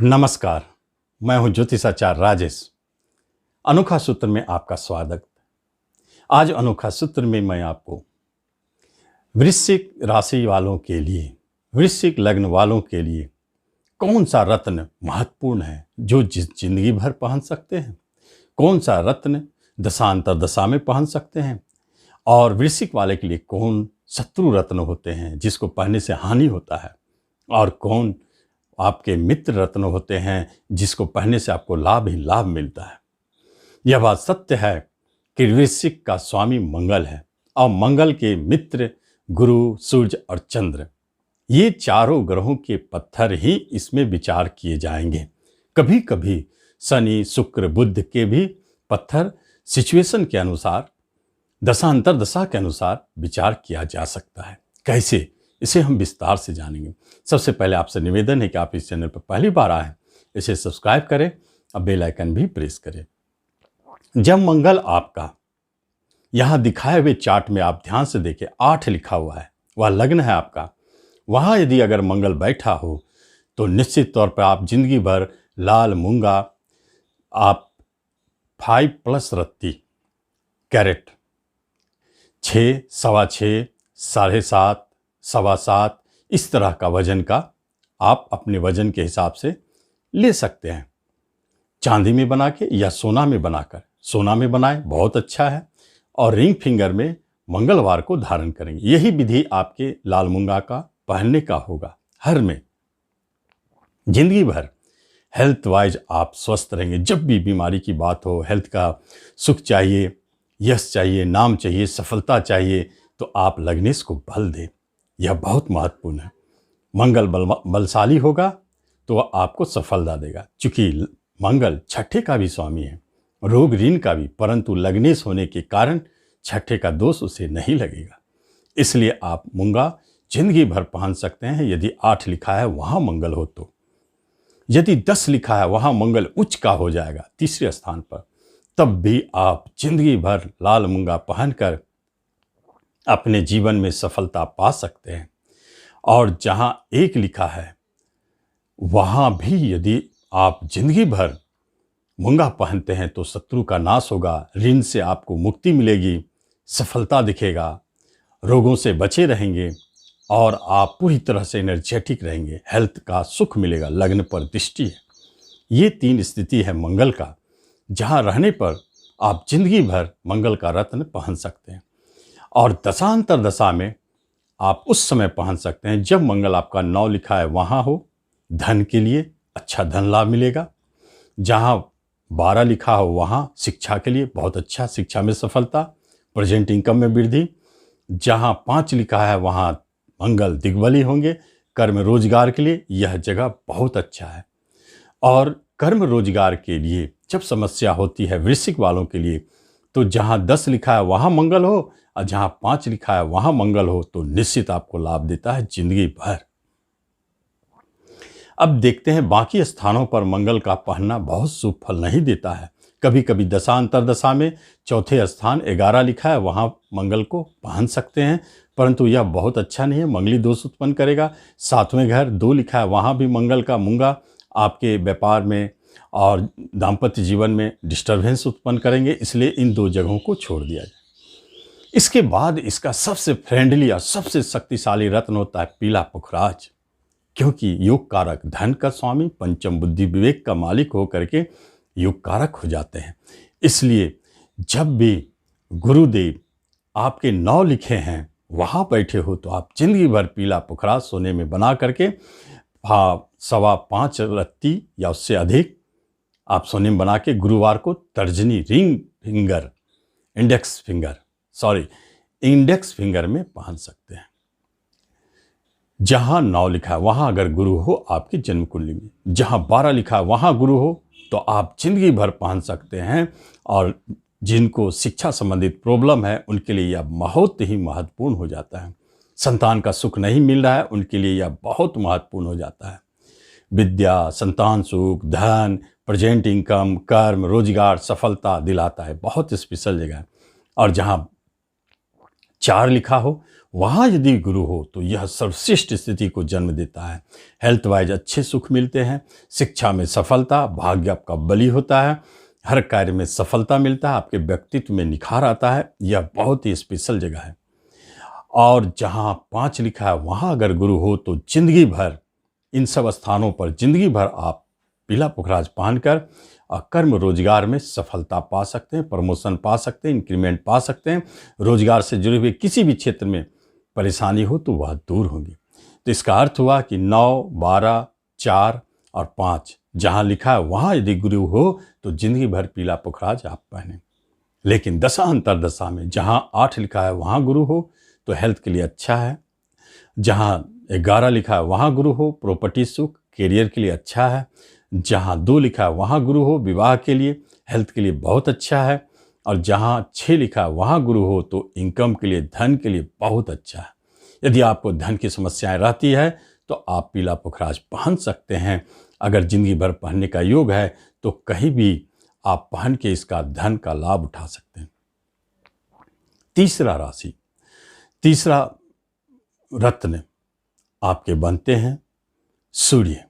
नमस्कार, मैं हूं ज्योतिषाचार्य राजेश। अनोखा सूत्र में आपका स्वागत। आज अनोखा सूत्र में मैं आपको वृश्चिक राशि वालों के लिए, वृश्चिक लग्न वालों के लिए कौन सा रत्न महत्वपूर्ण है जो जिंदगी भर पहन सकते हैं, कौन सा रत्न दशांतर दशा में पहन सकते हैं, और वृश्चिक वाले के लिए कौन शत्रु रत्न होते हैं जिसको पहनने से हानि होता है, और कौन आपके मित्र रत्न होते हैं जिसको पहनने से आपको लाभ ही लाभ मिलता है। यह बात सत्य है कि वृश्चिक का स्वामी मंगल है और मंगल के मित्र गुरु, सूर्य और चंद्र, ये चारों ग्रहों के पत्थर ही इसमें विचार किए जाएंगे। कभी कभी शनि, शुक्र, बुध के भी पत्थर सिचुएशन के अनुसार, दशांतर दशा के अनुसार विचार किया जा सकता है। कैसे, इसे हम विस्तार से जानेंगे। सबसे पहले आपसे निवेदन है कि आप इस चैनल पर पहली बार आए हैं, इसे सब्सक्राइब करें और बेल आइकन भी प्रेस करें। जब मंगल आपका यहाँ दिखाए हुए चार्ट में आप ध्यान से देखें, 8 लिखा हुआ है, वह लग्न है आपका। वहाँ यदि अगर मंगल बैठा हो तो निश्चित तौर पर आप जिंदगी भर लाल मूंगा, आप 5+ रत्ती कैरेट, 6, 6.25, 7.5, 7.25, इस तरह का वजन का आप अपने वजन के हिसाब से ले सकते हैं। चांदी में बना के या सोना में बनाकर, सोना में बनाए बहुत अच्छा है, और रिंग फिंगर में मंगलवार को धारण करेंगे। यही विधि आपके लाल मूंगा का पहनने का होगा। हर में जिंदगी भर हेल्थ वाइज आप स्वस्थ रहेंगे। जब भी बीमारी की बात हो, हेल्थ का सुख चाहिए, यश चाहिए, नाम चाहिए, सफलता चाहिए, तो आप लग्नेश को बल दें। यह बहुत महत्वपूर्ण है। मंगल बलशाली होगा तो वह आपको सफलता देगा। चूंकि मंगल छठे का भी स्वामी है, रोग ऋण का भी, परंतु लग्नेश होने के कारण छठे का दोष उसे नहीं लगेगा। इसलिए आप मूंगा जिंदगी भर पहन सकते हैं। यदि 8 लिखा है वहाँ मंगल हो तो, यदि 10 लिखा है वहाँ मंगल उच्च का हो जाएगा तीसरे स्थान पर, तब भी आप जिंदगी भर लाल मूंगा पहनकर अपने जीवन में सफलता पा सकते हैं। और जहाँ 1 लिखा है वहाँ भी यदि आप जिंदगी भर मूंगा पहनते हैं तो शत्रु का नाश होगा, ऋण से आपको मुक्ति मिलेगी, सफलता दिखेगा, रोगों से बचे रहेंगे और आप पूरी तरह से एनर्जेटिक रहेंगे, हेल्थ का सुख मिलेगा। लग्न पर दृष्टि है। ये 3 स्थिति है मंगल का, जहाँ रहने पर आप जिंदगी भर मंगल का रत्न पहन सकते हैं। और दशांतर दशा में आप उस समय पहन सकते हैं जब मंगल आपका 9 लिखा है वहाँ हो, धन के लिए अच्छा धन लाभ मिलेगा। जहाँ 12 लिखा हो वहाँ शिक्षा के लिए बहुत अच्छा, शिक्षा में सफलता, प्रेजेंट इनकम में वृद्धि। जहाँ 5 लिखा है वहाँ मंगल दिग्बली होंगे, कर्म रोजगार के लिए यह जगह बहुत अच्छा है। और कर्म रोजगार के लिए जब समस्या होती है वृश्चिक वालों के लिए, तो जहाँ 10 लिखा है वहाँ मंगल हो और जहाँ 5 लिखा है वहाँ मंगल हो तो निश्चित आपको लाभ देता है जिंदगी भर। अब देखते हैं बाकी स्थानों पर मंगल का पहनना बहुत शुभ फल नहीं देता है। कभी कभी दशांतर दशा में चौथे स्थान 11 लिखा है वहाँ मंगल को पहन सकते हैं, परंतु यह बहुत अच्छा नहीं है, मंगली दोष उत्पन्न करेगा। 7वें घर 2 लिखा है वहाँ भी मंगल का मूंगा आपके व्यापार में और दाम्पत्य जीवन में डिस्टर्बेंस उत्पन्न करेंगे, इसलिए इन 2 जगहों को छोड़ दिया जाए। इसके बाद इसका सबसे फ्रेंडली और सबसे शक्तिशाली रत्न होता है पीला पुखराज, क्योंकि योग कारक, धन का स्वामी, पंचम बुद्धि विवेक का मालिक होकर के योग कारक हो जाते हैं। इसलिए जब भी गुरुदेव आपके 9 लिखे हैं वहाँ बैठे हो तो आप जिंदगी भर पीला पुखराज सोने में बना करके 5.25 रत्ती या उससे अधिक आप सोने में बना के गुरुवार को तर्जनी, रिंग फिंगर, इंडेक्स फिंगर में पहन सकते हैं। जहाँ 9 लिखा है वहाँ अगर गुरु हो आपकी जन्म कुंडली में, जहाँ 12 लिखा है वहाँ गुरु हो तो आप जिंदगी भर पहन सकते हैं। और जिनको शिक्षा संबंधित प्रॉब्लम है उनके लिए यह बहुत ही महत्वपूर्ण हो जाता है। संतान का सुख नहीं मिल रहा है उनके लिए यह बहुत महत्वपूर्ण हो जाता है। विद्या, संतान सुख, धन, प्रेजेंट इनकम, कर्म रोजगार, सफलता दिलाता है। बहुत स्पेशल जगह है। और जहाँ 4 लिखा हो वहाँ यदि गुरु हो तो यह सर्वश्रेष्ठ स्थिति को जन्म देता है। हेल्थ वाइज अच्छे सुख मिलते हैं, शिक्षा में सफलता, भाग्य आपका बली होता है, हर कार्य में सफलता मिलता है, आपके व्यक्तित्व में निखार आता है। यह बहुत ही स्पेशल जगह है। और जहाँ 5 लिखा है वहाँ अगर गुरु हो तो जिंदगी भर इन सब स्थानों पर जिंदगी भर आप पीला पुखराज पहनकर कर्म रोजगार में सफलता पा सकते हैं, प्रमोशन पा सकते हैं, इंक्रीमेंट पा सकते हैं। रोजगार से जुड़े हुए किसी भी क्षेत्र में परेशानी हो तो वह दूर होगी। तो इसका अर्थ हुआ कि 9, 12, 4 और 5 जहाँ लिखा है वहाँ यदि गुरु हो तो जिंदगी भर पीला पुखराज आप पहने। लेकिन दशा अंतरदशा में जहाँ 8 लिखा है वहाँ गुरु हो तो हेल्थ के लिए अच्छा है। जहाँ 11 लिखा है वहाँ गुरु हो प्रॉपर्टी सुख कैरियर के लिए अच्छा है। जहाँ 2 लिखा है वहाँ गुरु हो विवाह के लिए हेल्थ के लिए बहुत अच्छा है। और जहाँ 6 लिखा है वहाँ गुरु हो तो इनकम के लिए धन के लिए बहुत अच्छा है। यदि आपको धन की समस्याएं रहती है तो आप पीला पुखराज पहन सकते हैं। अगर जिंदगी भर पहनने का योग है तो कहीं भी आप पहन के इसका धन का लाभ उठा सकते हैं। तीसरा राशि, तीसरा रत्न आपके बनते हैं सूर्य,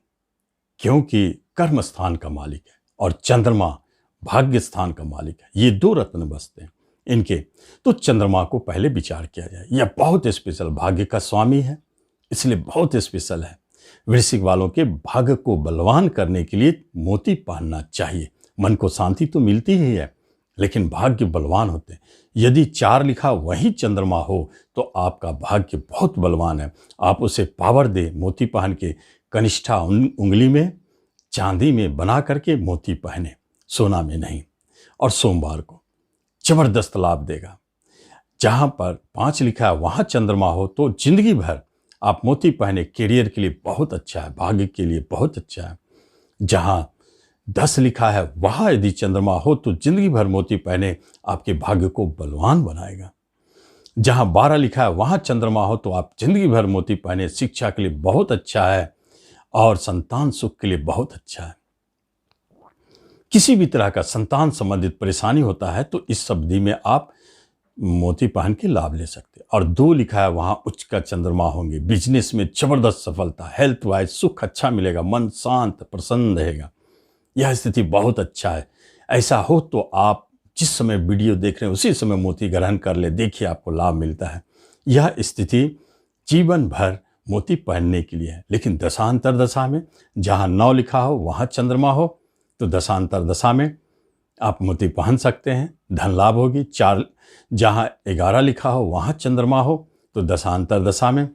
क्योंकि कर्म स्थान का मालिक है और चंद्रमा भाग्य स्थान का मालिक है। ये 2 रत्न बसते हैं इनके। तो चंद्रमा को पहले विचार किया जाए। यह बहुत स्पेशल भाग्य का स्वामी है, इसलिए बहुत स्पेशल है। वृश्चिक वालों के भाग्य को बलवान करने के लिए मोती पहनना चाहिए। मन को शांति तो मिलती ही है लेकिन भाग्य बलवान होते हैं। यदि 4 लिखा वही चंद्रमा हो तो आपका भाग्य बहुत बलवान है। आप उसे पावर दे मोती पहन के कनिष्ठा उंगली में चांदी में बना करके मोती पहने, सोना में नहीं। और सोमवार को जबरदस्त लाभ देगा। जहाँ पर 5 लिखा है वहाँ चंद्रमा हो तो जिंदगी भर आप मोती पहने, कैरियर के लिए बहुत अच्छा है, भाग्य के लिए बहुत अच्छा है। जहाँ 10 लिखा है वहाँ यदि चंद्रमा हो तो जिंदगी भर मोती पहने, आपके भाग्य को बलवान बनाएगा। जहाँ 12 लिखा है वहाँ चंद्रमा हो तो आप जिंदगी भर मोती पहने, शिक्षा के लिए बहुत अच्छा है और संतान सुख के लिए बहुत अच्छा है। किसी भी तरह का संतान संबंधित परेशानी होता है तो इस अवधि में आप मोती पहन के लाभ ले सकते हैं। और 2 लिखा है वहाँ उच्च का चंद्रमा होंगे, बिजनेस में जबरदस्त सफलता, हेल्थ वाइज सुख अच्छा मिलेगा, मन शांत प्रसन्न रहेगा। यह स्थिति बहुत अच्छा है। ऐसा हो तो आप जिस समय वीडियो देख रहे हैं उसी समय मोती ग्रहण कर ले, देखिए आपको लाभ मिलता है। यह स्थिति जीवन भर मोती पहनने के लिए है। लेकिन दशांतर दशा में जहाँ 9 लिखा हो वहाँ चंद्रमा हो तो दशांतर दशा में आप मोती पहन सकते हैं, धन लाभ होगी। 4 जहाँ 11 लिखा हो वहाँ चंद्रमा हो तो दशांतर दशा में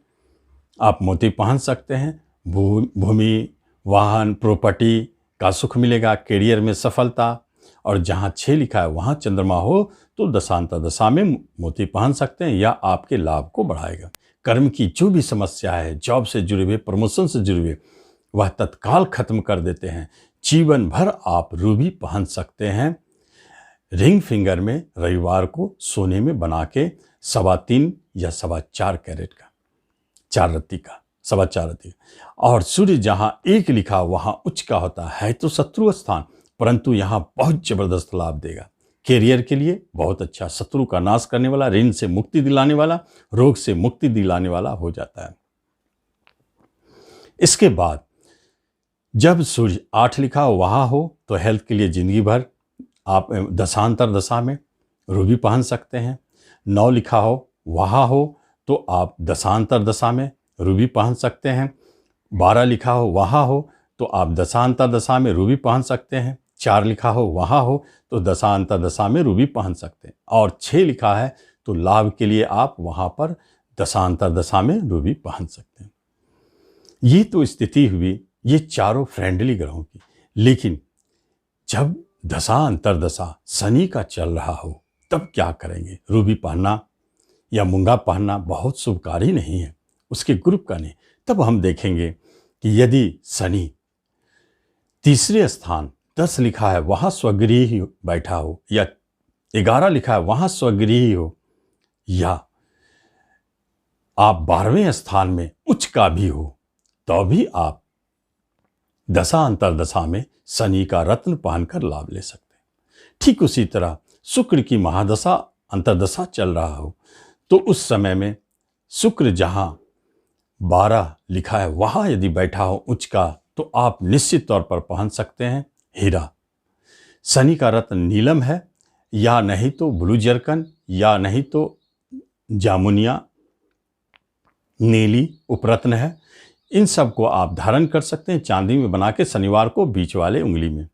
आप मोती पहन सकते हैं। भूमि वाहन प्रॉपर्टी का सुख मिलेगा, कैरियर में सफलता। और जहाँ 6 लिखा है वहाँ चंद्रमा हो तो दशांतर दशा में मोती पहन सकते हैं, या आपके लाभ को बढ़ाएगा। कर्म की जो भी समस्या है, जॉब से जुड़े हुए, प्रमोशन से जुड़े हुए, वह तत्काल खत्म कर देते हैं। जीवन भर आप रूबी पहन सकते हैं, रिंग फिंगर में रविवार को सोने में बना के 3.25 या 4.25 कैरेट का, 4 रत्ती का, 4.25 रत्ती। और सूर्य जहाँ 1 लिखा वहाँ उच्च का होता है तो शत्रु स्थान, परंतु यहाँ बहुत जबरदस्त लाभ देगा। कैरियर के लिए बहुत अच्छा, शत्रु का नाश करने वाला, ऋण से मुक्ति दिलाने वाला, रोग से मुक्ति दिलाने वाला हो जाता है। इसके बाद जब सूर्य 8 लिखा हो वहाँ हो तो हेल्थ के लिए जिंदगी भर आप दशांतर दशा में रूबी पहन सकते हैं। 9 लिखा हो वहाँ हो तो आप दशांतर दशा में रूबी पहन सकते हैं। 12 लिखा हो वहाँ हो तो आप दशांतर दशा में रूबी पहन सकते हैं। 4 लिखा हो वहाँ हो तो दशांतर दशा में रूबी पहन सकते हैं। और 6 लिखा है तो लाभ के लिए आप वहाँ पर दशांतर दशा में रूबी पहन सकते हैं। ये तो स्थिति हुई ये चारों फ्रेंडली ग्रहों की। लेकिन जब दशा अंतरदशा शनि का चल रहा हो तब क्या करेंगे? रूबी पहनना या मूंगा पहनना बहुत शुभकारी नहीं है, उसके ग्रुप का नहीं। तब हम देखेंगे कि यदि शनि 3रे स्थान 10 लिखा है वहाँ स्वगृही ही बैठा हो, या 11 लिखा है वहाँ स्वगृही हो, या आप 12वें स्थान में उच्च का भी हो, तो भी आप दशा अंतरदशा में शनि का रत्न पहनकर लाभ ले सकते हैं। ठीक उसी तरह शुक्र की महादशा अंतरदशा चल रहा हो तो उस समय में शुक्र जहाँ 12 लिखा है वहाँ यदि बैठा हो उच्च का, तो आप निश्चित तौर पर पहन सकते हैं हीरा। शनि का रत्न नीलम है, या नहीं तो ब्लू जर्कन, या नहीं तो जामुनिया नीली उपरत्न है। इन सब को आप धारण कर सकते हैं चांदी में बना के, शनिवार को बीच वाले उंगली में।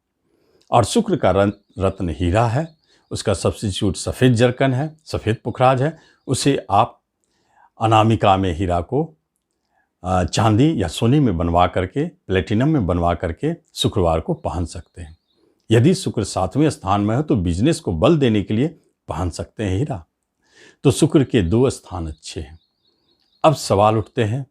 और शुक्र का रत्न हीरा है, उसका सब्स्टिट्यूट सफ़ेद जर्कन है, सफ़ेद पुखराज है। उसे आप अनामिका में हीरा को चांदी या सोने में बनवा करके, प्लेटिनम में बनवा करके शुक्रवार को पहन सकते हैं। यदि शुक्र 7वें स्थान में हो तो बिजनेस को बल देने के लिए पहन सकते हैं हीरा। तो शुक्र के 2 स्थान अच्छे हैं। अब सवाल उठते हैं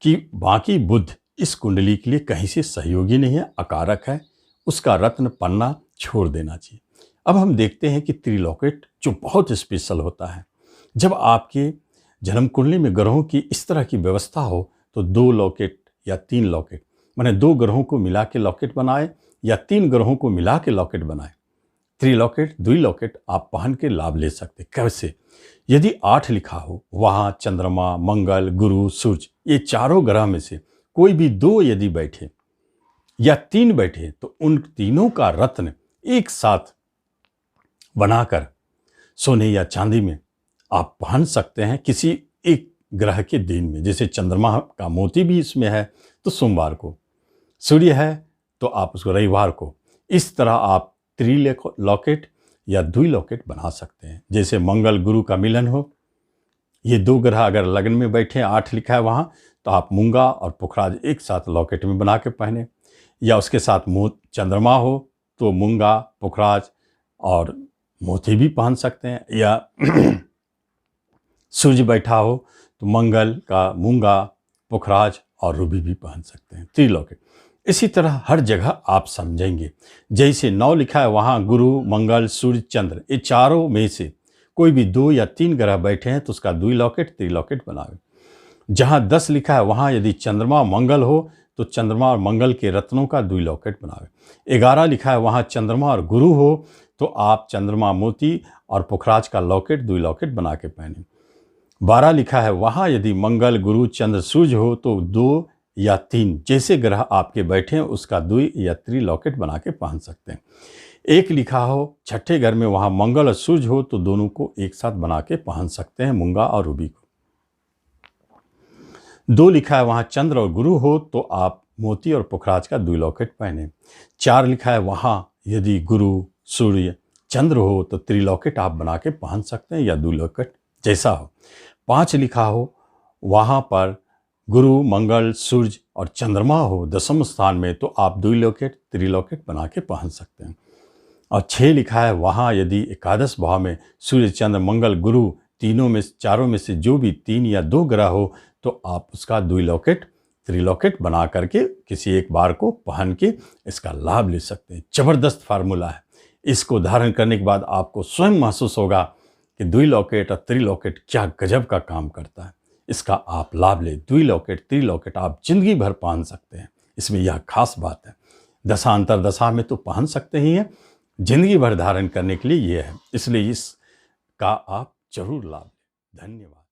कि बाकी बुध इस कुंडली के लिए कहीं से सहयोगी नहीं है, अकारक है, उसका रत्न पन्ना छोड़ देना चाहिए। अब हम देखते हैं कि त्रिलोकेट जो बहुत स्पेशल होता है, जब आपके जन्म कुंडली में ग्रहों की इस तरह की व्यवस्था हो तो 2 लॉकेट या 3 लॉकेट, माने 2 ग्रहों को मिला के लॉकेट बनाए या 3 ग्रहों को मिला के लॉकेट बनाए, त्रिलॉकेट, द्विलॉकेट आप पहन के लाभ ले सकते। कैसे? यदि 8 लिखा हो, वहाँ चंद्रमा, मंगल, गुरु, सूर्य, ये चारों ग्रह में से कोई भी 2 यदि बैठे या 3 बैठे तो उन तीनों का रत्न एक साथ बनाकर सोने या चांदी में आप पहन सकते हैं किसी एक ग्रह के दिन में। जैसे चंद्रमा का मोती भी इसमें है तो सोमवार को, सूर्य है तो आप उसको रविवार को। इस तरह आप त्रिलॉकेट या द्विलॉकेट बना सकते हैं। जैसे मंगल गुरु का मिलन हो, ये 2 ग्रह अगर लग्न में बैठे, 8 लिखा है वहाँ, तो आप मूंगा और पुखराज एक साथ लॉकेट में बना के पहने। या उसके साथ चंद्रमा हो तो मूंगा, पुखराज और मोती भी पहन सकते हैं। या सूर्य बैठा हो तो मंगल का मूंगा, पुखराज और रूबी भी पहन सकते हैं, त्रिलॉकेट। इसी तरह हर जगह आप समझेंगे। जैसे 9 लिखा है वहाँ गुरु, मंगल, सूर्य, चंद्र, ये चारों में से कोई भी 2 या 3 ग्रह बैठे हैं तो उसका द्विलॉकेट, त्रिलॉकेट बनावे। जहाँ 10 लिखा है वहाँ यदि चंद्रमा, मंगल हो तो चंद्रमा और मंगल के रत्नों का द्विलॉकेट बनावे। 11 लिखा है वहाँ चंद्रमा और गुरु हो तो आप चंद्रमा, मोती और पुखराज का लॉकेट, द्विलॉकेट बना के पहने। 12 लिखा है वहाँ यदि मंगल, गुरु, चंद्र, सूर्य हो तो 2 या 3 जैसे ग्रह आपके बैठे हैं उसका द्वि या त्रिलॉकेट बना के पहन सकते हैं। 1 लिखा हो छठे घर में वहाँ मंगल और सूर्य हो तो दोनों को एक साथ बना के पहन सकते हैं, मूंगा और रूबी को। 2 लिखा है वहाँ चंद्र और गुरु हो तो आप मोती और पुखराज का द्विलॉकेट पहने। 4 लिखा है वहाँ यदि गुरु, सूर्य, चंद्र हो तो त्रिलॉकेट आप बना के पहन सकते हैं या द्विलॉकेट जैसा हो। 5 लिखा हो वहाँ पर गुरु, मंगल, सूर्य और चंद्रमा हो 10वें स्थान में तो आप द्विलॉकेट, त्रिलॉकेट बना के पहन सकते हैं। और 6 लिखा है वहाँ यदि एकादश भाव में सूर्य, चंद्र, मंगल, गुरु चारों में से जो भी 3 या 2 ग्रह हो तो आप उसका द्विलॉकेट, त्रिलॉकेट बना करके किसी एक बार को पहन के इसका लाभ ले सकते हैं। ज़बरदस्त फार्मूला है। इसको धारण करने के बाद आपको स्वयं महसूस होगा कि द्विलॉकेट और त्रिलॉकेट क्या गजब का काम करता है। इसका आप लाभ ले। द्विलॉकेट, त्रिलॉकेट आप जिंदगी भर पहन सकते हैं। इसमें यह खास बात है। दशा अंतर दशा में तो पहन सकते ही हैं, जिंदगी भर धारण करने के लिए ये है। इसलिए इसका आप जरूर लाभ लें। धन्यवाद।